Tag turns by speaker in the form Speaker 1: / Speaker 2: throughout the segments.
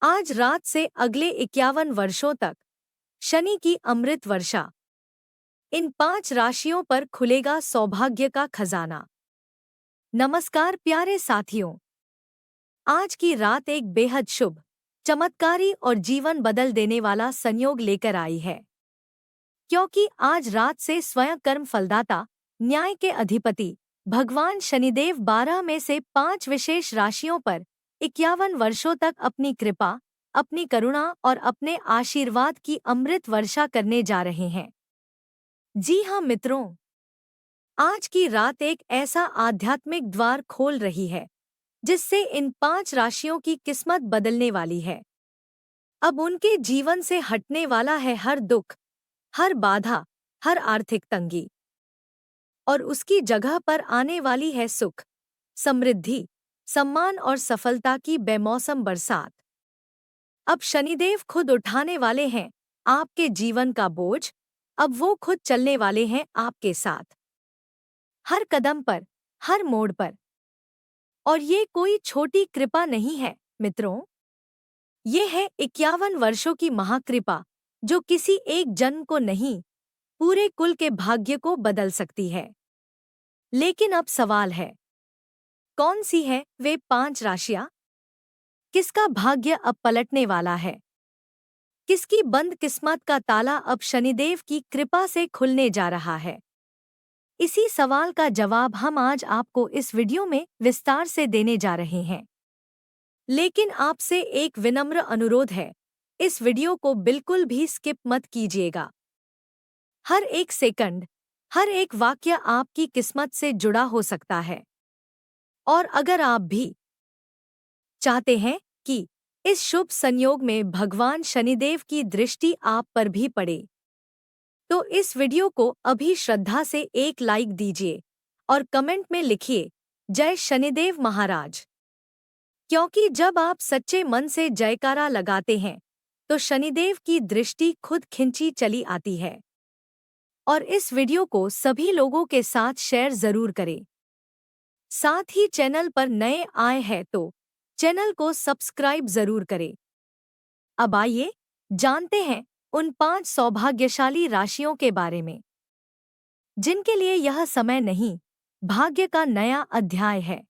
Speaker 1: आज रात से अगले 51 वर्षों तक शनि की अमृत वर्षा। इन 5 राशियों पर खुलेगा सौभाग्य का खजाना। नमस्कार प्यारे साथियों, आज की रात एक बेहद शुभ, चमत्कारी और जीवन बदल देने वाला संयोग लेकर आई है। क्योंकि आज रात से स्वयं कर्म फलदाता, न्याय के अधिपति भगवान शनिदेव 12 में से 5 विशेष राशियों पर 51 वर्षों तक अपनी कृपा, अपनी करुणा और अपने आशीर्वाद की अमृत वर्षा करने जा रहे हैं। जी हाँ मित्रों, आज की रात एक ऐसा आध्यात्मिक द्वार खोल रही है जिससे इन 5 राशियों की किस्मत बदलने वाली है। अब उनके जीवन से हटने वाला है हर दुख, हर बाधा, हर आर्थिक तंगी, और उसकी जगह पर आने वाली है सुख, समृद्धि, सम्मान और सफलता की बेमौसम बरसात। अब शनिदेव खुद उठाने वाले हैं आपके जीवन का बोझ। अब वो खुद चलने वाले हैं आपके साथ, हर कदम पर, हर मोड़ पर। और ये कोई छोटी कृपा नहीं है मित्रों, ये है 51 वर्षों की महाकृपा जो किसी एक जन्म को नहीं, पूरे कुल के भाग्य को बदल सकती है। लेकिन अब सवाल है, कौन सी है वे 5 राशियां? किसका भाग्य अब पलटने वाला है? किसकी बंद किस्मत का ताला अब शनिदेव की कृपा से खुलने जा रहा है? इसी सवाल का जवाब हम आज आपको इस वीडियो में विस्तार से देने जा रहे हैं। लेकिन आपसे एक विनम्र अनुरोध है, इस वीडियो को बिल्कुल भी स्किप मत कीजिएगा। हर एक सेकंड, हर एक वाक्य आपकी किस्मत से जुड़ा हो सकता है। और अगर आप भी चाहते हैं कि इस शुभ संयोग में भगवान शनिदेव की दृष्टि आप पर भी पड़े, तो इस वीडियो को अभी श्रद्धा से एक लाइक दीजिए और कमेंट में लिखिए जय शनिदेव महाराज। क्योंकि जब आप सच्चे मन से जयकारा लगाते हैं तो शनिदेव की दृष्टि खुद खिंची चली आती है। और इस वीडियो को सभी लोगों के साथ शेयर जरूर करें। साथ ही चैनल पर नए आए हैं तो चैनल को सब्सक्राइब जरूर करें। अब आइए जानते हैं उन 5 सौभाग्यशाली राशियों के बारे में जिनके लिए यह समय नहीं, भाग्य का नया अध्याय है।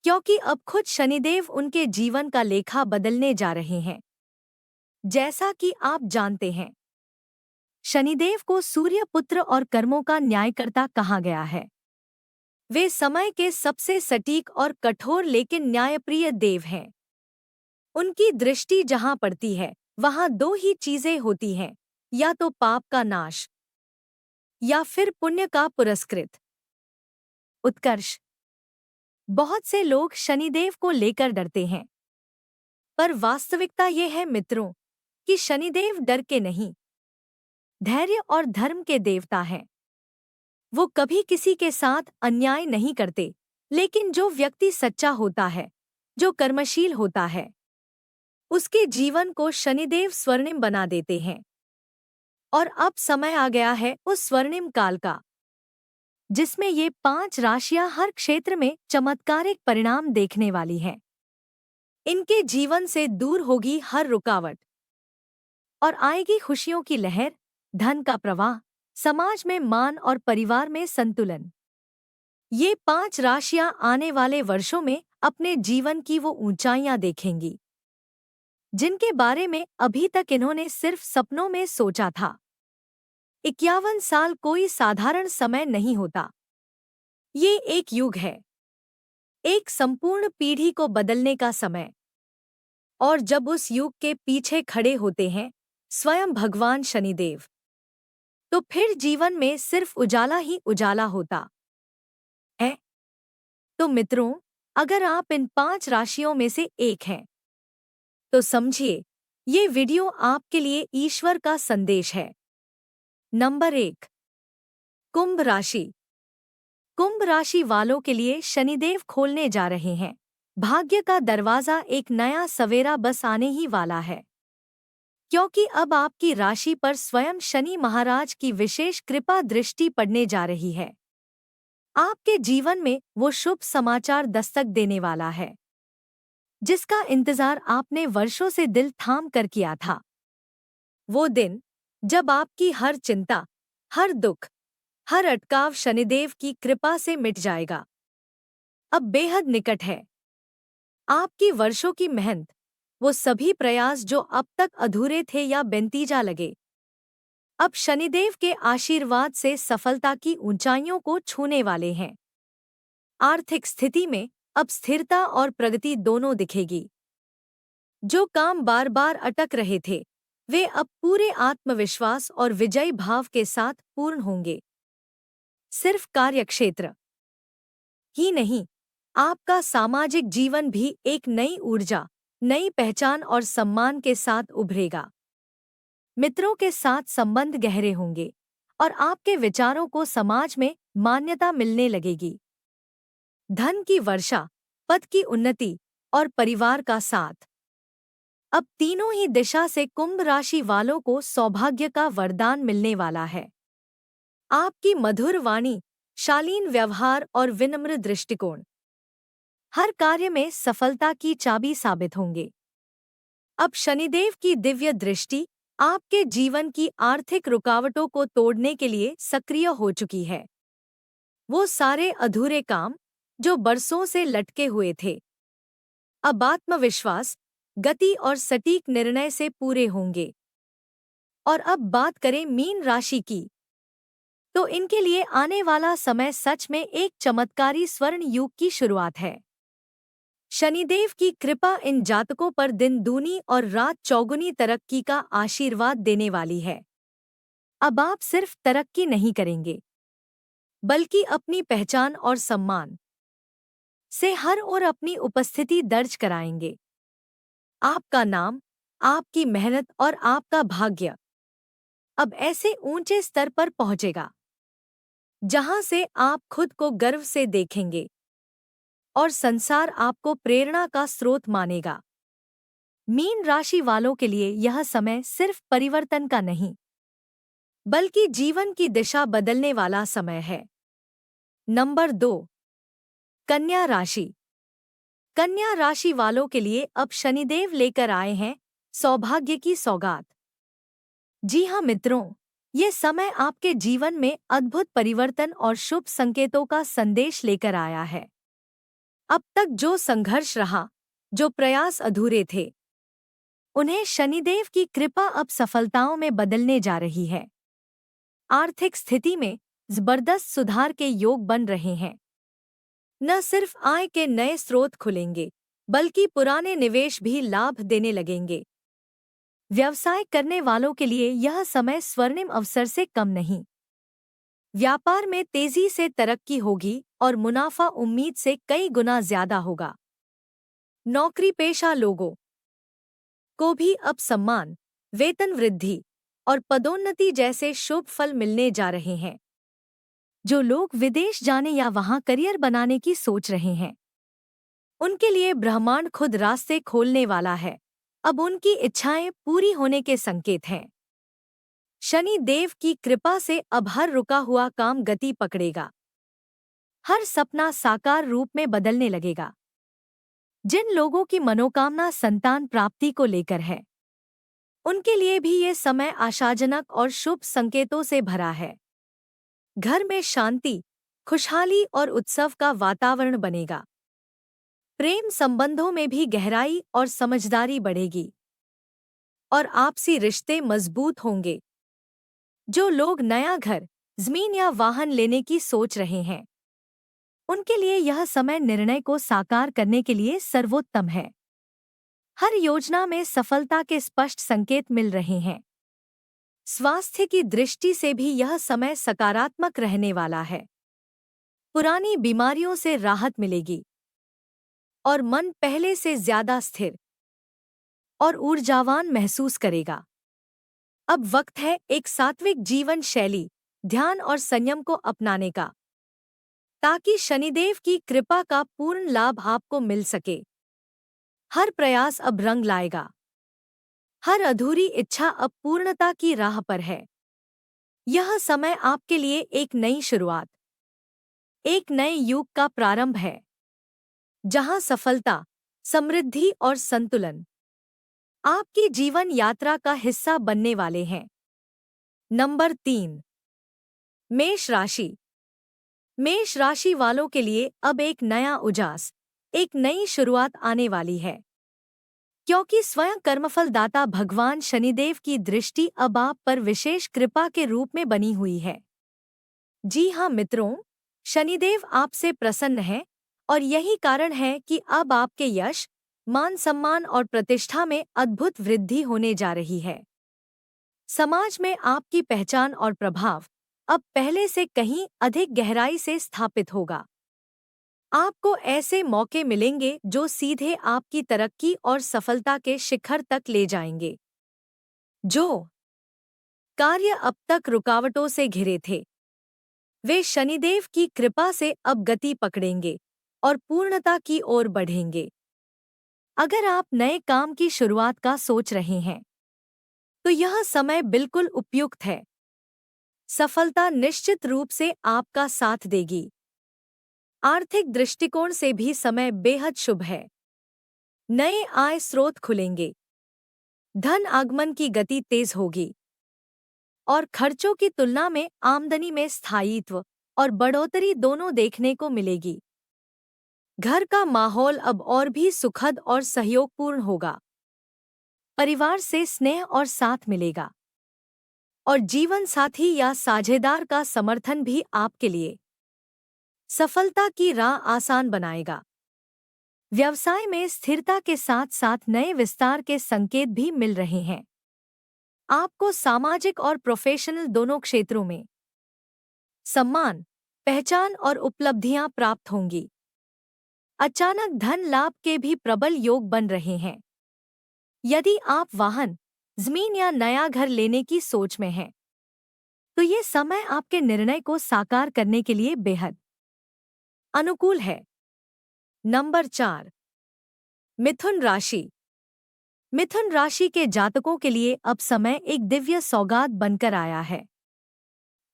Speaker 1: क्योंकि अब खुद शनिदेव उनके जीवन का लेखा बदलने जा रहे हैं। जैसा कि आप जानते हैं, शनिदेव को सूर्य पुत्र और कर्मों का न्यायकर्ता कहा गया है। वे समय के सबसे सटीक और कठोर लेकिन न्यायप्रिय देव हैं। उनकी दृष्टि जहां पड़ती है वहां 2 ही चीजें होती हैं, या तो पाप का नाश या फिर पुण्य का पुरस्कृत उत्कर्ष। बहुत से लोग शनिदेव को लेकर डरते हैं, पर वास्तविकता ये है मित्रों कि शनिदेव डर के नहीं, धैर्य और धर्म के देवता हैं। वो कभी किसी के साथ अन्याय नहीं करते, लेकिन जो व्यक्ति सच्चा होता है, जो कर्मशील होता है, उसके जीवन को शनिदेव स्वर्णिम बना देते हैं। और अब समय आ गया है उस स्वर्णिम काल का, जिसमें ये 5 राशियां हर क्षेत्र में चमत्कारिक परिणाम देखने वाली हैं। इनके जीवन से दूर होगी हर रुकावट और आएगी खुशियों की लहर, धन का प्रवाह, समाज में मान और परिवार में संतुलन। ये 5 राशियां आने वाले वर्षों में अपने जीवन की वो ऊंचाइयां देखेंगी जिनके बारे में अभी तक इन्होंने सिर्फ सपनों में सोचा था। 51 साल कोई साधारण समय नहीं होता। ये एक युग है, एक संपूर्ण पीढ़ी को बदलने का समय। और जब उस युग के पीछे खड़े होते हैं स्वयं भगवान शनिदेव, तो फिर जीवन में सिर्फ उजाला ही उजाला होता है। तो मित्रों, अगर आप इन 5 राशियों में से एक हैं, तो समझिए ये वीडियो आपके लिए ईश्वर का संदेश है। नंबर 1, कुंभ राशि। कुंभ राशि वालों के लिए शनिदेव खोलने जा रहे हैं भाग्य का दरवाजा। एक नया सवेरा बस आने ही वाला है, क्योंकि अब आपकी राशि पर स्वयं शनि महाराज की विशेष कृपा दृष्टि पड़ने जा रही है। आपके जीवन में वो शुभ समाचार दस्तक देने वाला है। जिसका इंतजार आपने वर्षों से दिल थाम कर किया था। वो दिन जब आपकी हर चिंता, हर दुख, हर अटकाव शनिदेव की कृपा से मिट जाएगा, अब बेहद निकट है। आपकी वर्षों की मेहनत, वो सभी प्रयास जो अब तक अधूरे थे या बेनतीजा लगे, अब शनिदेव के आशीर्वाद से सफलता की ऊंचाइयों को छूने वाले हैं। आर्थिक स्थिति में अब स्थिरता और प्रगति दोनों दिखेगी। जो काम बार बार अटक रहे थे, वे अब पूरे आत्मविश्वास और विजयी भाव के साथ पूर्ण होंगे। सिर्फ कार्यक्षेत्र ही नहीं, आपका सामाजिक जीवन भी एक नई ऊर्जा, नई पहचान और सम्मान के साथ उभरेगा। मित्रों के साथ संबंध गहरे होंगे और आपके विचारों को समाज में मान्यता मिलने लगेगी। धन की वर्षा, पद की उन्नति और परिवार का साथ, अब तीनों ही दिशा से कुंभ राशि वालों को सौभाग्य का वरदान मिलने वाला है। आपकी मधुर वाणी, शालीन व्यवहार और विनम्र दृष्टिकोण हर कार्य में सफलता की चाबी साबित होंगे। अब शनिदेव की दिव्य दृष्टि आपके जीवन की आर्थिक रुकावटों को तोड़ने के लिए सक्रिय हो चुकी है। वो सारे अधूरे काम जो बरसों से लटके हुए थे, अब आत्मविश्वास, गति और सटीक निर्णय से पूरे होंगे। और अब बात करें मीन राशि की, तो इनके लिए आने वाला समय सच में एक चमत्कारी स्वर्ण युग की शुरुआत है। शनिदेव की कृपा इन जातकों पर दिन दूनी और रात चौगुनी तरक्की का आशीर्वाद देने वाली है। अब आप सिर्फ तरक्की नहीं करेंगे, बल्कि अपनी पहचान और सम्मान से हर ओर अपनी उपस्थिति दर्ज कराएंगे। आपका नाम, आपकी मेहनत और आपका भाग्य अब ऐसे ऊंचे स्तर पर पहुंचेगा, जहां से आप खुद को गर्व से देखेंगे और संसार आपको प्रेरणा का स्रोत मानेगा। मीन राशि वालों के लिए यह समय सिर्फ परिवर्तन का नहीं, बल्कि जीवन की दिशा बदलने वाला समय है। नंबर 2, कन्या राशि। कन्या राशि वालों के लिए अब शनिदेव लेकर आए हैं सौभाग्य की सौगात। जी हाँ मित्रों, ये समय आपके जीवन में अद्भुत परिवर्तन और शुभ संकेतों का संदेश लेकर आया है। अब तक जो संघर्ष रहा, जो प्रयास अधूरे थे, उन्हें शनिदेव की कृपा अब सफलताओं में बदलने जा रही है। आर्थिक स्थिति में जबरदस्त सुधार के योग बन रहे हैं। न सिर्फ आय के नए स्रोत खुलेंगे, बल्कि पुराने निवेश भी लाभ देने लगेंगे। व्यवसाय करने वालों के लिए यह समय स्वर्णिम अवसर से कम नहीं। व्यापार में तेजी से तरक्की होगी और मुनाफा उम्मीद से कई गुना ज्यादा होगा। नौकरी पेशा लोगों को भी अब सम्मान, वेतन वृद्धि और पदोन्नति जैसे शुभ फल मिलने जा रहे हैं। जो लोग विदेश जाने या वहां करियर बनाने की सोच रहे हैं, उनके लिए ब्रह्मांड खुद रास्ते खोलने वाला है। अब उनकी इच्छाएं पूरी होने के संकेत हैं। शनि देव की कृपा से अब हर रुका हुआ काम गति पकड़ेगा। हर सपना साकार रूप में बदलने लगेगा। जिन लोगों की मनोकामना संतान प्राप्ति को लेकर है, उनके लिए भी ये समय आशाजनक और शुभ संकेतों से भरा है। घर में शांति, खुशहाली और उत्सव का वातावरण बनेगा। प्रेम संबंधों में भी गहराई और समझदारी बढ़ेगी और आपसी रिश्ते मजबूत होंगे। जो लोग नया घर, जमीन या वाहन लेने की सोच रहे हैं, उनके लिए यह समय निर्णय को साकार करने के लिए सर्वोत्तम है। हर योजना में सफलता के स्पष्ट संकेत मिल रहे हैं। स्वास्थ्य की दृष्टि से भी यह समय सकारात्मक रहने वाला है। पुरानी बीमारियों से राहत मिलेगी और मन पहले से ज्यादा स्थिर और ऊर्जावान महसूस करेगा। अब वक्त है एक सात्विक जीवन शैली, ध्यान और संयम को अपनाने का, ताकि शनिदेव की कृपा का पूर्ण लाभ आपको मिल सके। हर प्रयास अब रंग लाएगा। हर अधूरी इच्छा अब पूर्णता की राह पर है। यह समय आपके लिए एक नई शुरुआत, एक नए युग का प्रारंभ है, जहां सफलता, समृद्धि और संतुलन आपकी जीवन यात्रा का हिस्सा बनने वाले हैं। नंबर 3, मेष राशि। मेष राशि वालों के लिए अब एक नया उजास, एक नई शुरुआत आने वाली है, क्योंकि स्वयं कर्मफलदाता भगवान शनिदेव की दृष्टि अब आप पर विशेष कृपा के रूप में बनी हुई है। जी हाँ मित्रों, शनिदेव आपसे प्रसन्न है और यही कारण है कि अब आपके यश, मान सम्मान और प्रतिष्ठा में अद्भुत वृद्धि होने जा रही है। समाज में आपकी पहचान और प्रभाव अब पहले से कहीं अधिक गहराई से स्थापित होगा। आपको ऐसे मौके मिलेंगे जो सीधे आपकी तरक्की और सफलता के शिखर तक ले जाएंगे। जो कार्य अब तक रुकावटों से घिरे थे, वे शनिदेव की कृपा से अब गति पकड़ेंगे और पूर्णता की ओर बढ़ेंगे। अगर आप नए काम की शुरुआत का सोच रहे हैं, तो यह समय बिल्कुल उपयुक्त है। सफलता निश्चित रूप से आपका साथ देगी। आर्थिक दृष्टिकोण से भी समय बेहद शुभ है। नए आय स्रोत खुलेंगे, धन आगमन की गति तेज होगी और खर्चों की तुलना में आमदनी में स्थायित्व और बढ़ोतरी दोनों देखने को मिलेगी। घर का माहौल अब और भी सुखद और सहयोगपूर्ण होगा। परिवार से स्नेह और साथ मिलेगा और जीवन साथी या साझेदार का समर्थन भी आपके लिए सफलता की राह आसान बनाएगा। व्यवसाय में स्थिरता के साथ साथ नए विस्तार के संकेत भी मिल रहे हैं। आपको सामाजिक और प्रोफेशनल दोनों क्षेत्रों में सम्मान, पहचान और उपलब्धियां प्राप्त होंगी। अचानक धन लाभ के भी प्रबल योग बन रहे हैं। यदि आप वाहन, जमीन या नया घर लेने की सोच में हैं, तो ये समय आपके निर्णय को साकार करने के लिए बेहद अनुकूल है। नंबर 4, मिथुन राशि। मिथुन राशि के जातकों के लिए अब समय एक दिव्य सौगात बनकर आया है,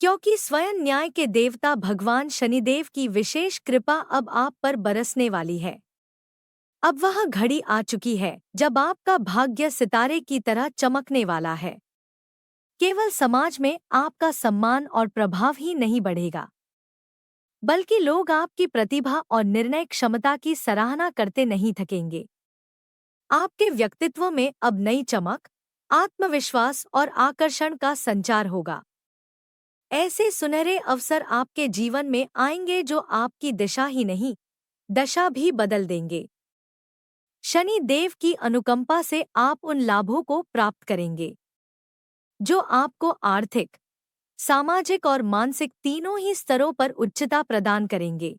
Speaker 1: क्योंकि स्वयं न्याय के देवता भगवान शनिदेव की विशेष कृपा अब आप पर बरसने वाली है। अब वह घड़ी आ चुकी है जब आपका भाग्य सितारे की तरह चमकने वाला है। केवल समाज में आपका सम्मान और प्रभाव ही नहीं बढ़ेगा, बल्कि लोग आपकी प्रतिभा और निर्णय क्षमता की सराहना करते नहीं थकेंगे। आपके व्यक्तित्व में अब नई चमक, आत्मविश्वास और आकर्षण का संचार होगा। ऐसे सुनहरे अवसर आपके जीवन में आएंगे जो आपकी दिशा ही नहीं, दशा भी बदल देंगे। शनि देव की अनुकंपा से आप उन लाभों को प्राप्त करेंगे जो आपको आर्थिक, सामाजिक और मानसिक तीनों ही स्तरों पर उच्चता प्रदान करेंगे।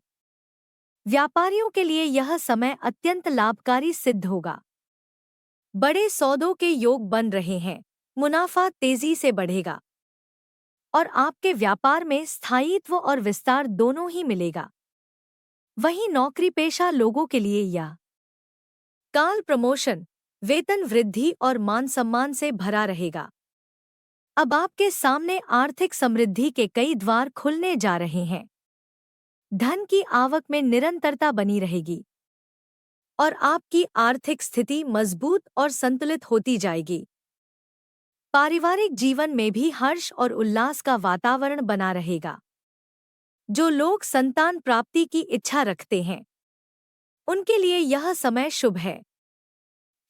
Speaker 1: व्यापारियों के लिए यह समय अत्यंत लाभकारी सिद्ध होगा। बड़े सौदों के योग बन रहे हैं, मुनाफा तेजी से बढ़ेगा और आपके व्यापार में स्थायित्व और विस्तार दोनों ही मिलेगा। वहीं नौकरी पेशा लोगों के लिए यह काल प्रमोशन, वेतन वृद्धि और मान सम्मान से भरा रहेगा। अब आपके सामने आर्थिक समृद्धि के कई द्वार खुलने जा रहे हैं। धन की आवक में निरंतरता बनी रहेगी और आपकी आर्थिक स्थिति मजबूत और संतुलित होती जाएगी। पारिवारिक जीवन में भी हर्ष और उल्लास का वातावरण बना रहेगा। जो लोग संतान प्राप्ति की इच्छा रखते हैं, उनके लिए यह समय शुभ है।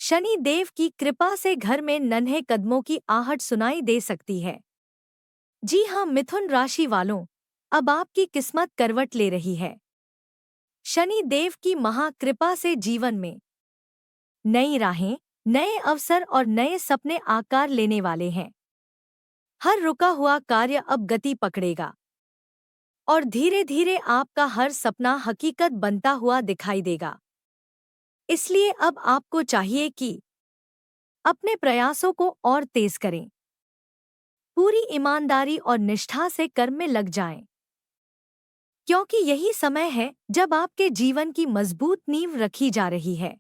Speaker 1: शनि देव की कृपा से घर में नन्हे कदमों की आहट सुनाई दे सकती है। जी हाँ मिथुन राशि वालों, अब आपकी किस्मत करवट ले रही है। शनि देव की महाकृपा से जीवन में नई राहें, नए अवसर और नए सपने आकार लेने वाले हैं। हर रुका हुआ कार्य अब गति पकड़ेगा और धीरे धीरे आपका हर सपना हकीकत बनता हुआ दिखाई देगा। इसलिए अब आपको चाहिए कि अपने प्रयासों को और तेज करें, पूरी ईमानदारी और निष्ठा से कर्म में लग जाएं, क्योंकि यही समय है जब आपके जीवन की मजबूत नींव रखी जा रही है।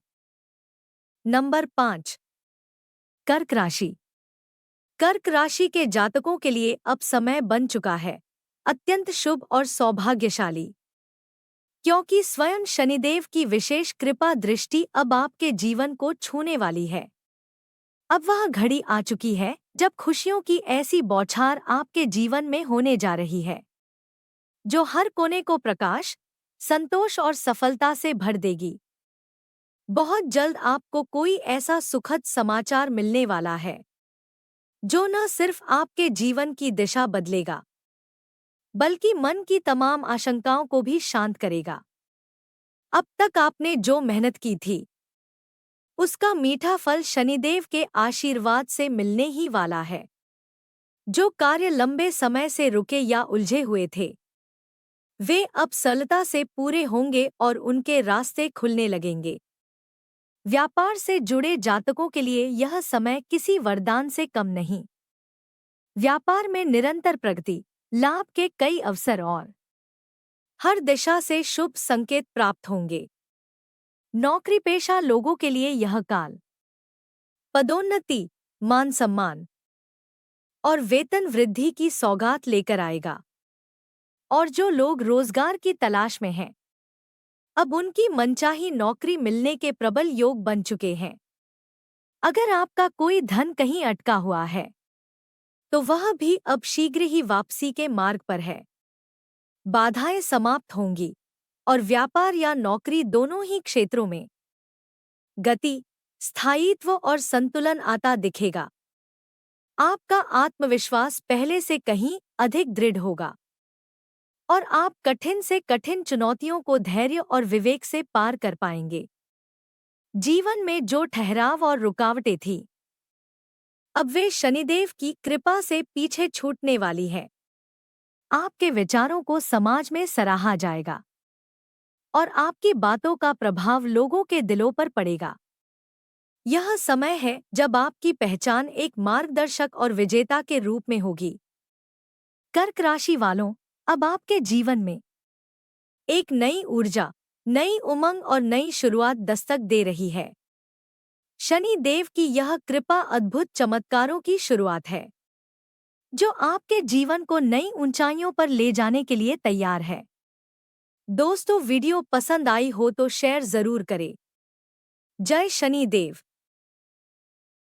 Speaker 1: नंबर 5, कर्क राशि। कर्क राशि के जातकों के लिए अब समय बन चुका है, अत्यंत शुभ और सौभाग्यशाली। क्योंकि स्वयं शनिदेव की विशेष कृपा दृष्टि अब आपके जीवन को छूने वाली है। अब वह घड़ी आ चुकी है जब खुशियों की ऐसी बौछार आपके जीवन में होने जा रही है जो हर कोने को प्रकाश, संतोष और सफलता से भर देगी। बहुत जल्द आपको कोई ऐसा सुखद समाचार मिलने वाला है जो न सिर्फ आपके जीवन की दिशा बदलेगा बल्कि मन की तमाम आशंकाओं को भी शांत करेगा। अब तक आपने जो मेहनत की थी उसका मीठा फल शनिदेव के आशीर्वाद से मिलने ही वाला है। जो कार्य लंबे समय से रुके या उलझे हुए थे वे अब सरलता से पूरे होंगे और उनके रास्ते खुलने लगेंगे। व्यापार से जुड़े जातकों के लिए यह समय किसी वरदान से कम नहीं। व्यापार में निरंतर प्रगति, लाभ के कई अवसर और हर दिशा से शुभ संकेत प्राप्त होंगे। नौकरी पेशा लोगों के लिए यह काल पदोन्नति, मान सम्मान और वेतन वृद्धि की सौगात लेकर आएगा। और जो लोग रोजगार की तलाश में हैं, अब उनकी मनचाही नौकरी मिलने के प्रबल योग बन चुके हैं। अगर आपका कोई धन कहीं अटका हुआ है तो वह भी अब शीघ्र ही वापसी के मार्ग पर है। बाधाएं समाप्त होंगी और व्यापार या नौकरी दोनों ही क्षेत्रों में गति, स्थायित्व और संतुलन आता दिखेगा। आपका आत्मविश्वास पहले से कहीं अधिक दृढ़ होगा और आप कठिन से कठिन चुनौतियों को धैर्य और विवेक से पार कर पाएंगे। जीवन में जो ठहराव और रुकावटें थीं, अब वे शनिदेव की कृपा से पीछे छूटने वाली है। आपके विचारों को समाज में सराहा जाएगा और आपकी बातों का प्रभाव लोगों के दिलों पर पड़ेगा। यह समय है जब आपकी पहचान एक मार्गदर्शक और विजेता के रूप में होगी। कर्क राशि वालों, अब आपके जीवन में एक नई ऊर्जा, नई उमंग और नई शुरुआत दस्तक दे रही है। शनि देव की यह कृपा अद्भुत चमत्कारों की शुरुआत है जो आपके जीवन को नई ऊंचाइयों पर ले जाने के लिए तैयार है। दोस्तों, वीडियो पसंद आई हो तो शेयर जरूर करें। जय शनि देव।